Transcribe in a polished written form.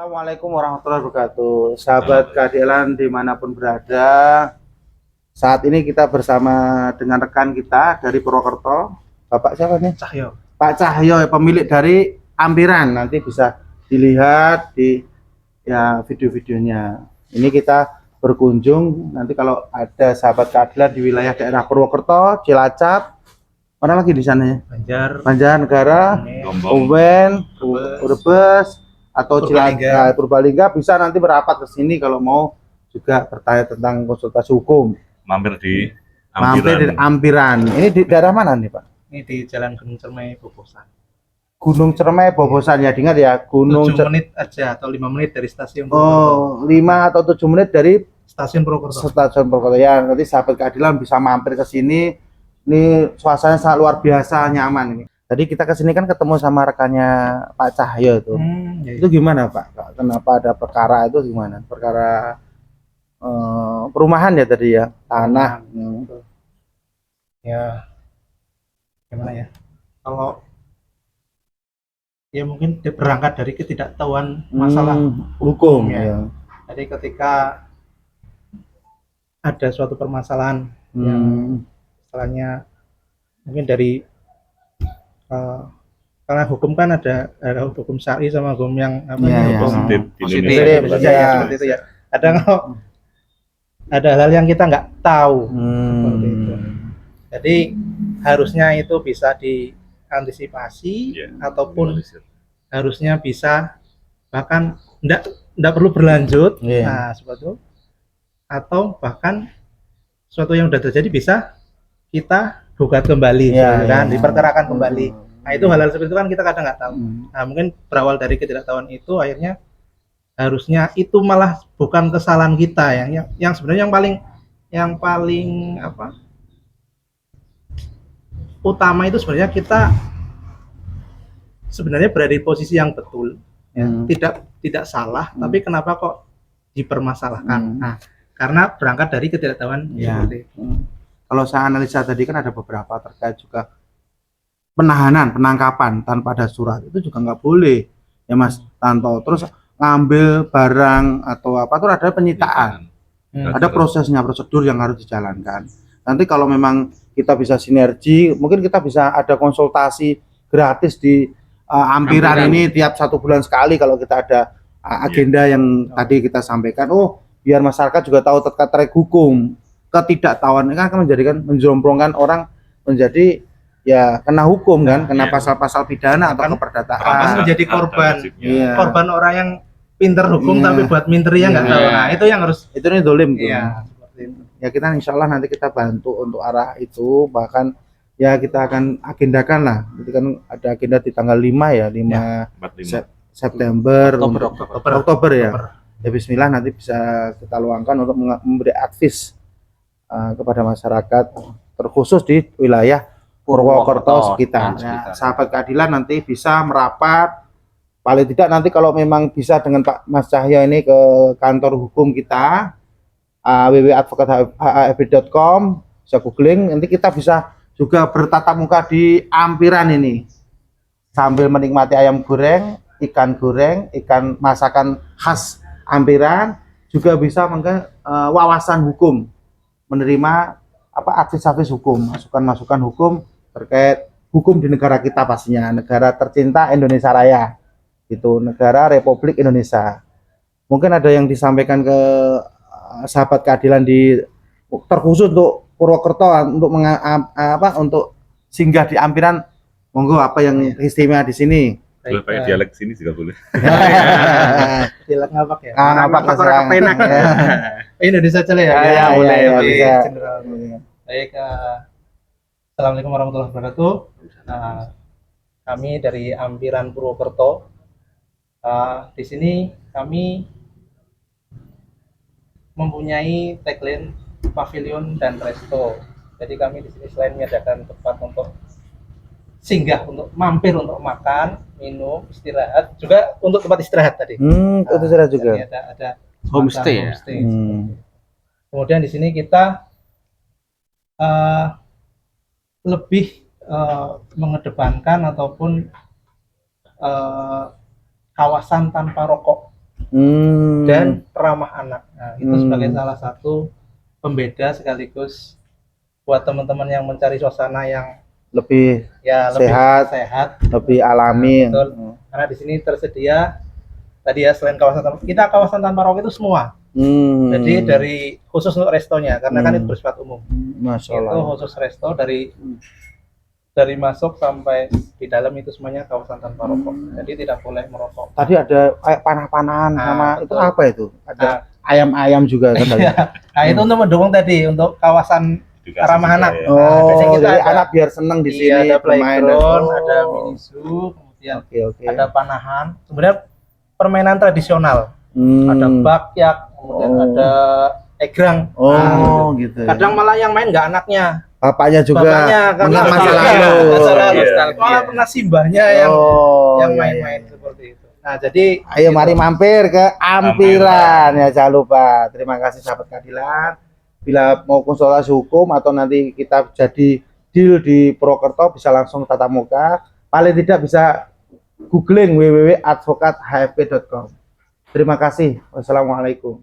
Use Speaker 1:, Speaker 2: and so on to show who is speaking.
Speaker 1: Assalamualaikum warahmatullahi wabarakatuh. Sahabat keadilan dimanapun berada, saat ini kita bersama dengan rekan kita dari Purwokerto. Bapak siapa nih?
Speaker 2: Cahyo.
Speaker 1: Pak Cahyo, pemilik dari Ampiran. Nanti bisa dilihat di video-videonya. Ini kita berkunjung. Nanti kalau ada sahabat keadilan di wilayah daerah Purwokerto, Cilacap, mana lagi di sana ya? Banjarnegara, Owen, Brebes, atau Cilacap, Purbalingga, bisa nanti berapat ke sini kalau mau juga bertanya tentang konsultasi hukum.
Speaker 3: Mampir di
Speaker 1: Ampiran. Ini di daerah mana nih, Pak?
Speaker 2: Ini di Jalan Gunung Cermai, Bobosan.
Speaker 1: Gunung Cermai, Bobosan ya, diingat ya.
Speaker 2: 7 menit aja atau 5 menit dari stasiun
Speaker 1: Purwokerto. 5 atau 7 menit dari
Speaker 2: stasiun Purwokerto.
Speaker 1: Stasiun Purwokerto ya. Nanti sahabat keadilan bisa mampir ke sini. Ini suasananya sangat luar biasa nyaman ini. Tadi kita ke sini kan ketemu sama rekannya Pak Cahyo itu. Itu gimana Pak? Kenapa ada perkara itu gimana? Perkara perumahan ya tadi ya, tanah.
Speaker 2: Ya, gimana ya? Kalau ya mungkin berangkat dari ketidaktahuan masalah
Speaker 1: hukum ya.
Speaker 2: Jadi ketika ada suatu permasalahan yang istilahnya mungkin dari karena hukum kan ada hukum syar'i sama hukum yang hukum positif seperti itu ya. Kadang ada hal yang kita nggak tahu seperti itu. Jadi harusnya itu bisa diantisipasi ataupun harusnya bisa bahkan nggak perlu berlanjut. Nah seperti itu. Atau bahkan sesuatu yang sudah terjadi bisa kita gugat kembali, diperkarakan kembali. Nah itu hal-hal seperti itu kan kita kadang nggak tahu. Nah mungkin berawal dari ketidaktahuan itu akhirnya harusnya itu malah bukan kesalahan kita yang sebenarnya yang paling utama itu sebenarnya kita sebenarnya berada di posisi yang betul, tidak salah, tapi kenapa kok dipermasalahkan? Nah karena berangkat dari ketidaktahuan seperti itu.
Speaker 1: Kalau saya analisa tadi kan ada beberapa terkait juga penangkapan tanpa ada surat itu juga nggak boleh ya Mas Tanto. Terus ngambil barang atau apa itu ada penyitaan, ada prosesnya, prosedur yang harus dijalankan. Nanti kalau memang kita bisa sinergi, mungkin kita bisa ada konsultasi gratis di Ampiran ini tiap 1 bulan sekali kalau kita ada agenda yang tadi kita sampaikan. Biar masyarakat juga tahu terkait hukum. Ketidaktahuan ini akan menjomplongkan orang menjadi ya kena hukum kan, kena pasal-pasal pidana atau keperdataan,
Speaker 2: menjadi korban orang yang pinter hukum tapi buat minterinya nggak tahu. Nah itu yang harus
Speaker 1: ini dolim tuh. Ya kita insya Allah nanti kita bantu untuk arah itu, bahkan ya kita akan agendakan lah. Itu kan ada agenda di tanggal 5 ya, 5 September Oktober ya. Ya bismillah nanti bisa kita luangkan untuk memberi advis kepada masyarakat terkhusus di wilayah Purwokerto sekitar. Sahabat keadilan nanti bisa merapat, paling tidak nanti kalau memang bisa dengan Pak Mas Cahyo ini ke kantor hukum kita www.advokathfb.com, bisa googling, nanti kita bisa juga bertatap muka di Ampiran ini sambil menikmati ayam goreng, ikan masakan khas Ampiran, juga bisa wawasan hukum, menerima advis hukum, masukan hukum terkait hukum di negara kita, pastinya negara tercinta Indonesia Raya, itu negara Republik Indonesia. Mungkin ada yang disampaikan ke sahabat keadilan terkhusus untuk Purwokerto untuk untuk singgah di Ampiran, monggo apa yang istimewa di sini.
Speaker 3: Boleh pakai dialek sini juga boleh.
Speaker 2: Dialek ngapak ya.
Speaker 1: Ngapak orang kepenak ya.
Speaker 2: Indonesia aja ya.
Speaker 1: Ya, boleh bisa.
Speaker 2: Baik, assalamualaikum warahmatullahi wabarakatuh. Kami dari Ampiran Purwokerto. Di sini kami mempunyai tagline pavilion dan resto. Jadi kami di sini selain menyediakan tempat untuk singgah, untuk mampir, untuk makan, minum, istirahat, juga untuk tempat istirahat tadi.
Speaker 1: Untuk istirahat juga.
Speaker 2: Ada
Speaker 3: homestay.
Speaker 2: Kemudian di sini kita lebih mengedepankan ataupun kawasan tanpa rokok. dan ramah anak. Nah, itu sebagai salah satu pembeda sekaligus buat teman-teman yang mencari suasana yang
Speaker 1: lebih
Speaker 2: lebih sehat,
Speaker 1: lebih alami.
Speaker 2: Betul. Karena di sini tersedia tadi ya, selain kawasan tanpa rokok itu semua. Jadi dari khusus untuk restonya, karena kan itu bersifat umum.
Speaker 1: Masya Allah.
Speaker 2: Itu khusus resto dari masuk sampai di dalam itu semuanya kawasan tanpa rokok. Jadi tidak boleh merokok.
Speaker 1: Tadi ada kayak panah-panahan sama
Speaker 2: betul.
Speaker 1: itu apa itu? Ada ayam-ayam juga kan tadi.
Speaker 2: Nah, itu untuk mendukung tadi untuk kawasan ramah anak.
Speaker 3: Ya.
Speaker 1: Jadi anak biar seneng di sini
Speaker 2: ada
Speaker 1: bermain.
Speaker 2: playground, ada mini zoo, kemudian ada panahan. Kemudian permainan tradisional. Ada bakyak, kemudian ada egrang.
Speaker 1: Gitu.
Speaker 2: Kadang malah yang main nggak anaknya.
Speaker 1: Bapaknya juga
Speaker 2: karena
Speaker 1: masa lalu.
Speaker 2: Malah pernah simbahnya yang main-main seperti itu. Nah, jadi
Speaker 1: ayo mari mampir ke Ampiran ya, jangan lupa. Terima kasih sahabat keadilan. Bila mau konsultasi hukum atau nanti kita jadi deal di Purwokerto, bisa langsung tatap muka. Paling tidak bisa googling www.advocathfp.com. Terima kasih. Wassalamualaikum.